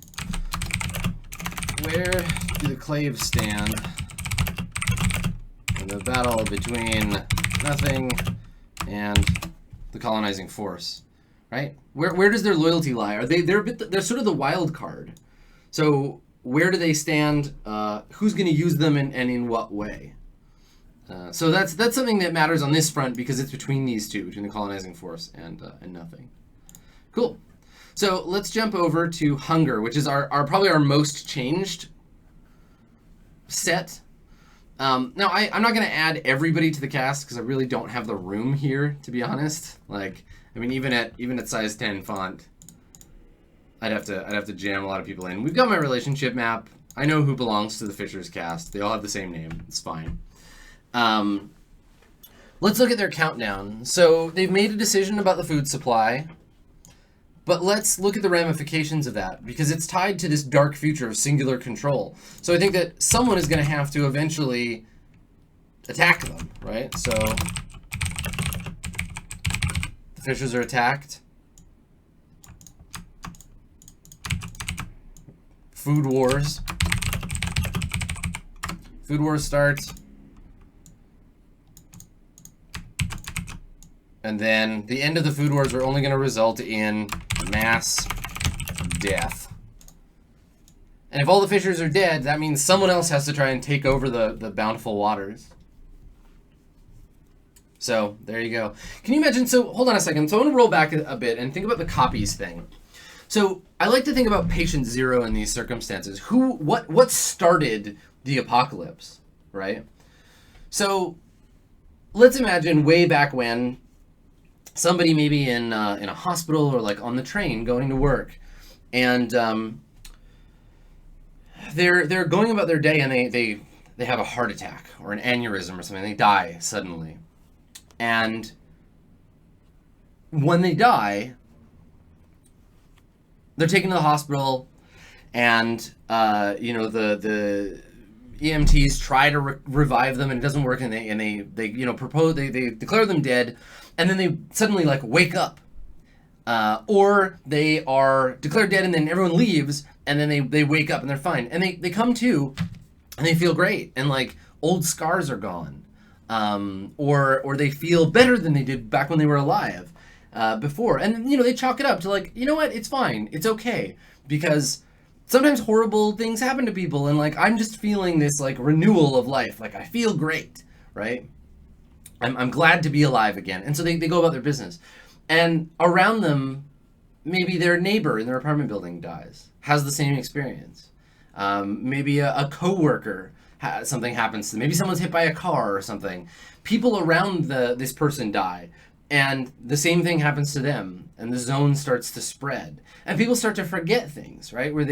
Where do the Claves stand in the battle between nothing and the colonizing force? Right? Where does their loyalty lie? They're sort of the wild card. So where do they stand? Who's going to use them, and in what way? So that's something that matters on this front, because it's between these two, between the colonizing force and nothing. Cool. So let's jump over to hunger, which is our probably our most changed set. Now I'm not going to add everybody to the cast because I really don't have the room here, to be honest. Like, I mean, even at size 10 font, I'd have to jam a lot of people in. We've got my relationship map. I know who belongs to the Fishers cast. They all have the same name. It's fine. Let's look at their countdown. So they've made a decision about the food supply. But let's look at the ramifications of that, because it's tied to this dark future of singular control. So I think that someone is going to have to eventually attack them, right? So the Fishers are attacked. Food wars. Food wars starts. And then the end of the food wars are only going to result in mass death. And if all the Fishers are dead, that means someone else has to try and take over the bountiful waters. So, there you go. Can you imagine? So, hold on a second. So, I want to roll back a bit and think about the copies thing. So, I like to think about patient zero in these circumstances. What started the apocalypse, right? So, let's imagine way back when somebody maybe in a hospital or like on the train going to work, and they're going about their day, and they have a heart attack or an aneurysm or something. They die suddenly, and when they die, they're taken to the hospital, and the EMTs try to revive them, and it doesn't work, and they declare them dead. And then they suddenly like wake up, or they are declared dead, and then everyone leaves, and then they wake up and they're fine, and they come to, and they feel great, and like old scars are gone, or they feel better than they did back when they were alive before, and they chalk it up to like, you know what, it's fine, it's okay, because sometimes horrible things happen to people, and like I'm just feeling this like renewal of life, like I feel great, right? I'm glad to be alive again. And so they go about their business. And around them, maybe their neighbor in their apartment building dies, has the same experience. Maybe a coworker, something happens to them. Maybe someone's hit by a car or something. People around this person die, and the same thing happens to them, and the zone starts to spread. And people start to forget things, right? Where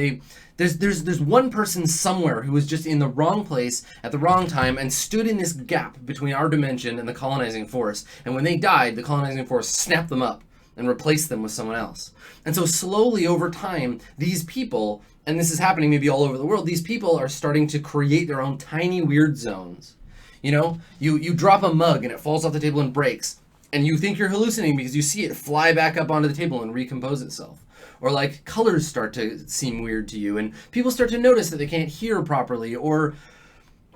there's one person somewhere who was just in the wrong place at the wrong time and stood in this gap between our dimension and the colonizing force. And when they died, the colonizing force snapped them up and replaced them with someone else. And so slowly over time, these people, and this is happening maybe all over the world, these people are starting to create their own tiny weird zones. You drop a mug and it falls off the table and breaks, and you think you're hallucinating because you see it fly back up onto the table and recompose itself. Or like colors start to seem weird to you, and people start to notice that they can't hear properly, or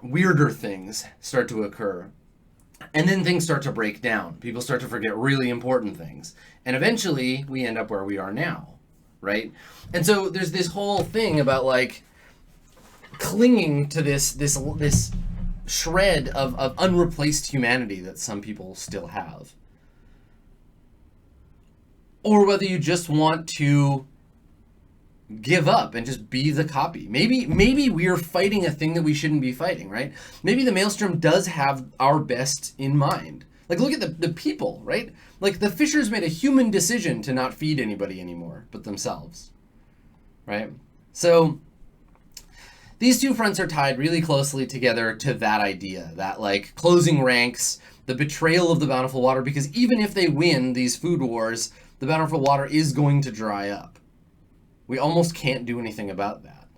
weirder things start to occur. And then things start to break down. People start to forget really important things. And eventually we end up where we are now, right? And so there's this whole thing about like clinging to this shred of unreplaced humanity that some people still have. or whether you just want to give up and just be the copy. Maybe we're fighting a thing that we shouldn't be fighting, right? Maybe the Maelstrom does have our best in mind. Like, look at the people, right? Like, the Fishers made a human decision to not feed anybody anymore but themselves, right? So these two fronts are tied really closely together to that idea, that, like, closing ranks, the betrayal of the Bountiful Water, because even if they win these food wars, the Bountiful Water is going to dry up. We almost can't do anything about that.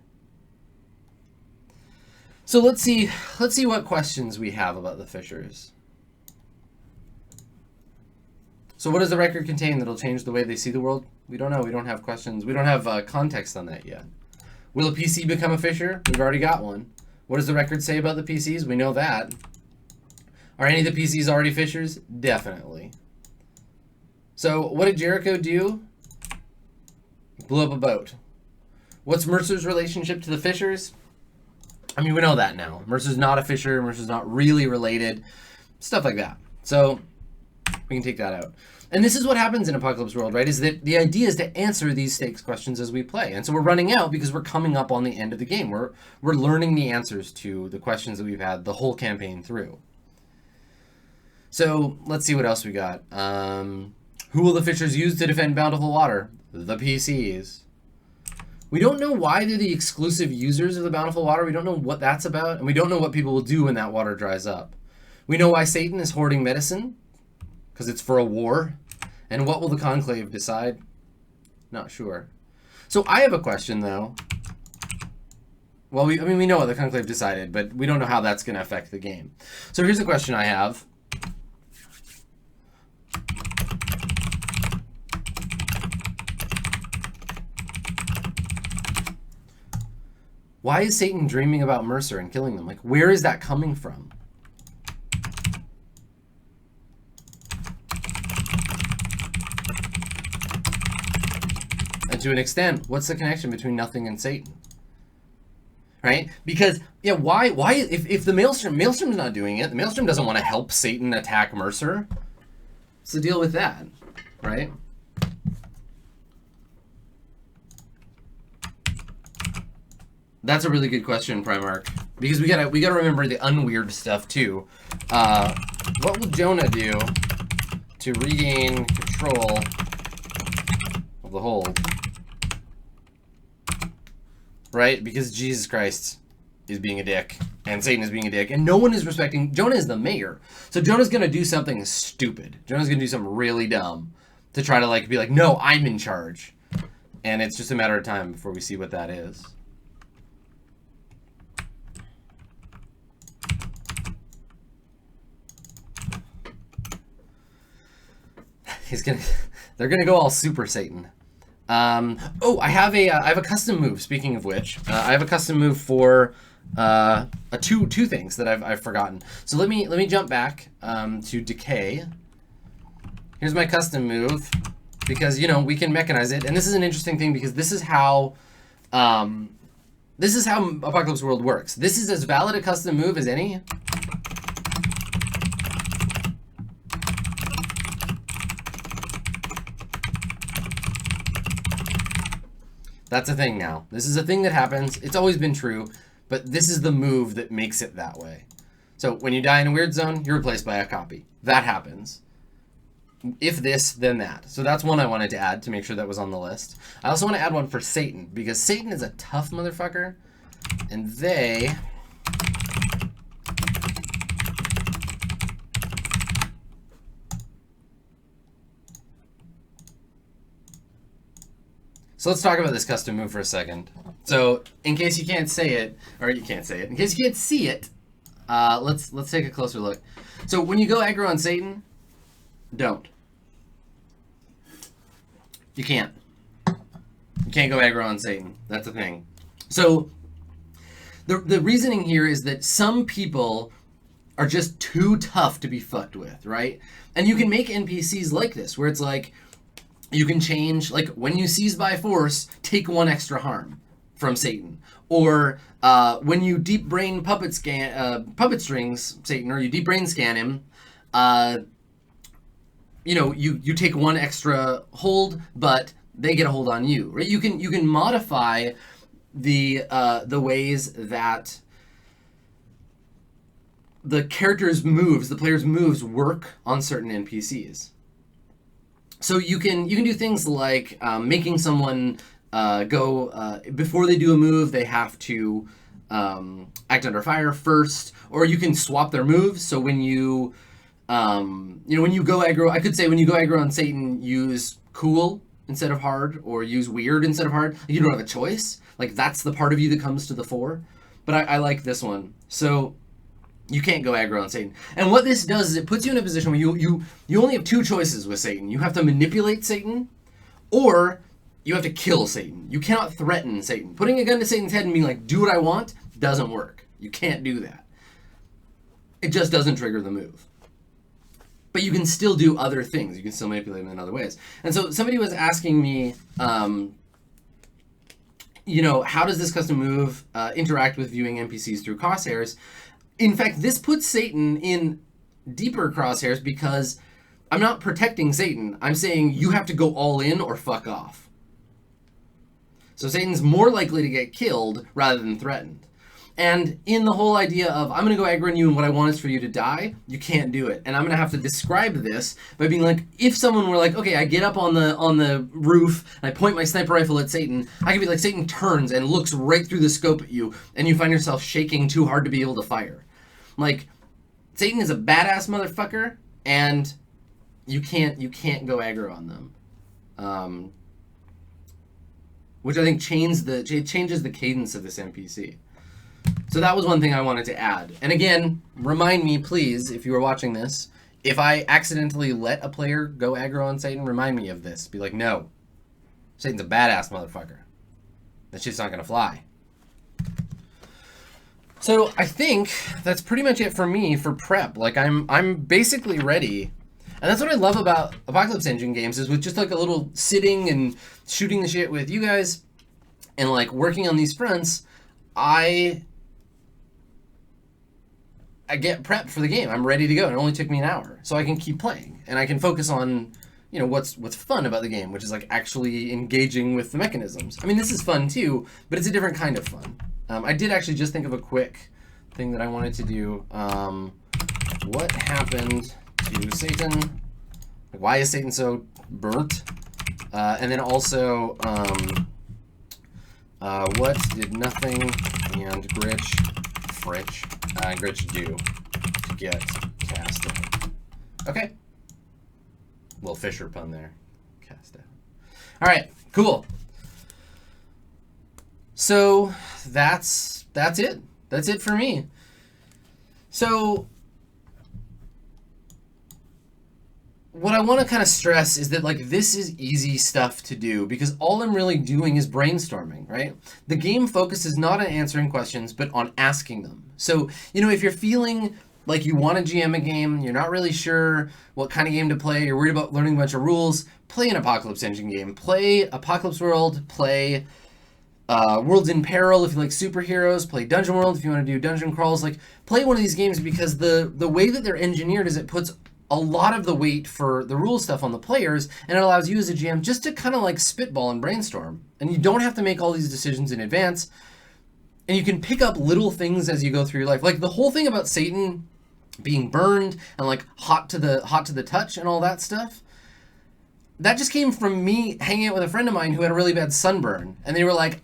So let's see what questions we have about the Fishers. So what does the record contain that'll change the way they see the world? We don't know. We don't have questions. We don't have context on that yet. Will a PC become a Fisher? We've already got one. What does the record say about the PCs? We know that. Are any of the PCs already Fishers? Definitely. So what did Jericho do? Blew up a boat. What's Mercer's relationship to the Fishers? I mean, we know that now. Mercer's not a Fisher. Mercer's not really related. Stuff like that. So we can take that out. And this is what happens in Apocalypse World, right? Is that the idea is to answer these stakes questions as we play. And so we're running out because we're coming up on the end of the game. We're learning the answers to the questions that we've had the whole campaign through. So let's see what else we got. Who will the Fishers use to defend Bountiful Water? The PCs. We don't know why they're the exclusive users of the Bountiful Water. We don't know what that's about. And we don't know what people will do when that water dries up. We know why Satan is hoarding medicine. Because it's for a war. And what will the Conclave decide? Not sure. So I have a question, though. Well, we know what the Conclave decided, but we don't know how that's going to affect the game. So here's a question I have. Why is Satan dreaming about Mercer and killing them? Like, where is that coming from? And to an extent, what's the connection between nothing and Satan? Right? Because, yeah, why if the Maelstrom's not doing it, the Maelstrom doesn't want to help Satan attack Mercer. What's the deal with that? Right? That's a really good question, Primarch. Because we gotta remember the unweird stuff too. What will Jonah do to regain control of the hold? Right? Because Jesus Christ is being a dick, and Satan is being a dick, and no one is respecting. Jonah is the mayor, so Jonah's gonna do something stupid. Jonah's gonna do something really dumb to try to be like, no, I'm in charge, and it's just a matter of time before we see what that is. They're gonna go all Super Satan. Oh, I have a custom move. Speaking of which, I have a custom move for two things that I've forgotten. So let me jump back to Decay. Here's my custom move because we can mechanize it, and this is an interesting thing because this is how Apocalypse World works. This is as valid a custom move as any. That's a thing now. This is a thing that happens. It's always been true, but this is the move that makes it that way. So when you die in a weird zone, you're replaced by a copy. That happens. If this, then that. So that's one I wanted to add to make sure that was on the list. I also want to add one for Satan, because Satan is a tough motherfucker, and they... So let's talk about this custom move for a second. So in case you can't say it, or you can't say it, in case you can't see it, let's take a closer look. So when you go aggro on Satan, don't. You can't. You can't go aggro on Satan. That's the thing. So the reasoning here is that some people are just too tough to be fucked with, right? And you can make NPCs like this, where it's like, you can change, like, when you seize by force, take 1 extra harm from Satan. Or when you deep brain puppet strings Satan, or you deep brain scan him, you take one extra hold, but they get a hold on you, right? You can modify the ways that the player's moves work on certain NPCs. So you can do things like making someone go before they do a move, they have to act under fire first, or you can swap their moves. So when you when you go aggro, I could say when you go aggro on Satan, use cool instead of hard, or use weird instead of hard. You don't have a choice. Like, that's the part of you that comes to the fore. But I like this one. So you can't go aggro on Satan. And what this does is it puts you in a position where you only have two choices with Satan. You have to manipulate Satan, or you have to kill Satan. You cannot threaten Satan. Putting a gun to Satan's head and being like, do what I want, doesn't work. You can't do that. It just doesn't trigger the move. But you can still do other things. You can still manipulate them in other ways. And so somebody was asking me, how does this custom move interact with viewing NPCs through crosshairs? In fact, this puts Satan in deeper crosshairs because I'm not protecting Satan. I'm saying you have to go all in or fuck off. So Satan's more likely to get killed rather than threatened. And in the whole idea of, I'm going to go aggro on you and what I want is for you to die, you can't do it. And I'm going to have to describe this by being like, if someone were like, okay, I get up on the roof and I point my sniper rifle at Satan, I can be like, Satan turns and looks right through the scope at you, and you find yourself shaking too hard to be able to fire. Like, Satan is a badass motherfucker, and you can't go aggro on them. Which I think changes the cadence of this NPC. So that was one thing I wanted to add. And again, remind me, please, if you are watching this, if I accidentally let a player go aggro on Satan, remind me of this. Be like, no, Satan's a badass motherfucker. That shit's not gonna fly. So I think that's pretty much it for me for prep. Like, I'm basically ready. And that's what I love about Apocalypse Engine games, is with just like a little sitting and shooting the shit with you guys and like working on these fronts, I get prepped for the game. I'm ready to go. It only took me an hour, so I can keep playing and I can focus on, what's fun about the game, which is like actually engaging with the mechanisms. I mean, this is fun too, but it's a different kind of fun. I did actually just think of a quick thing that I wanted to do. What happened to Satan? Like, why is Satan so burnt? And then also, what did Nothing and Gritch do to get cast out? Okay. Little Fisher pun there. Cast out. All right, cool. So that's it. That's it for me. So what I want to kind of stress is that, like, this is easy stuff to do because all I'm really doing is brainstorming, right? The game focuses not on answering questions, but on asking them. So, if you're feeling like you want to GM a game, you're not really sure what kind of game to play, you're worried about learning a bunch of rules, play an Apocalypse Engine game. Play Apocalypse World, play Worlds in Peril if you like superheroes, play Dungeon World if you want to do dungeon crawls. Like, play one of these games because the way that they're engineered is it puts a lot of the weight for the rule stuff on the players, and it allows you as a GM just to kind of like spitball and brainstorm. And you don't have to make all these decisions in advance. And you can pick up little things as you go through your life. Like the whole thing about Satan being burned and like hot to the touch and all that stuff. That just came from me hanging out with a friend of mine who had a really bad sunburn. And they were like,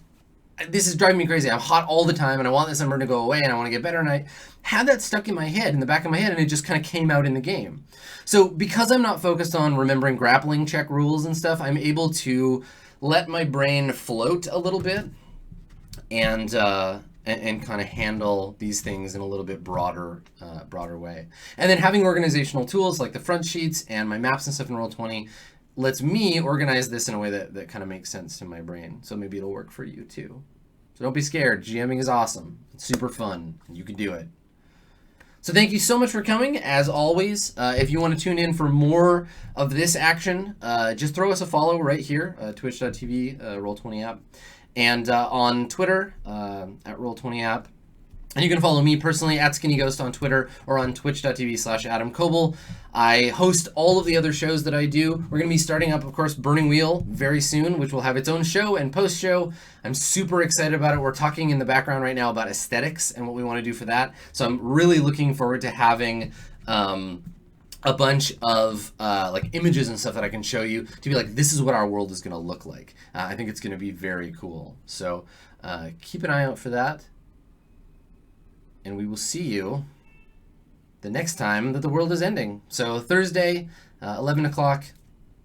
this is driving me crazy. I'm hot all the time and I want this sunburn to go away and I want to get better. And I had that stuck in my head, in the back of my head, and it just kind of came out in the game. So because I'm not focused on remembering grappling check rules and stuff, I'm able to let my brain float a little bit and kind of handle these things in a little bit broader way. And then having organizational tools like the front sheets and my maps and stuff in Roll20 lets me organize this in a way that kind of makes sense in my brain. So maybe it'll work for you too. So don't be scared. GMing is awesome. It's super fun. You can do it. So thank you so much for coming. As always, if you want to tune in for more of this action, just throw us a follow right here, twitch.tv, Roll20 app. And on Twitter, at Roll20 app. And you can follow me personally at Skinny Ghost on Twitter or on twitch.tv/Adam Coble. I host all of the other shows that I do. We're going to be starting up, of course, Burning Wheel very soon, which will have its own show and post-show. I'm super excited about it. We're talking in the background right now about aesthetics and what we want to do for that. So I'm really looking forward to having a bunch of like images and stuff that I can show you to be like, this is what our world is going to look like. I think it's going to be very cool. So keep an eye out for that. And we will see you the next time that the world is ending. So Thursday, 11 o'clock,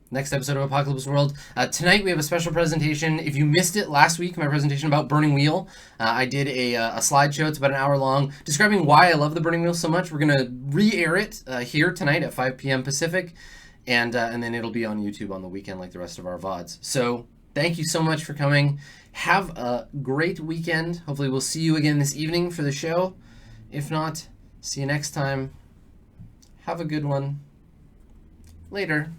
next episode of Apocalypse World. Tonight we have a special presentation. If you missed it last week, my presentation about Burning Wheel, I did a slideshow. It's about an hour long, describing why I love the Burning Wheel so much. We're going to re-air it here tonight at 5 p.m. Pacific, and then it'll be on YouTube on the weekend like the rest of our VODs. So thank you so much for coming. Have a great weekend. Hopefully we'll see you again this evening for the show. If not, see you next time. Have a good one. Later.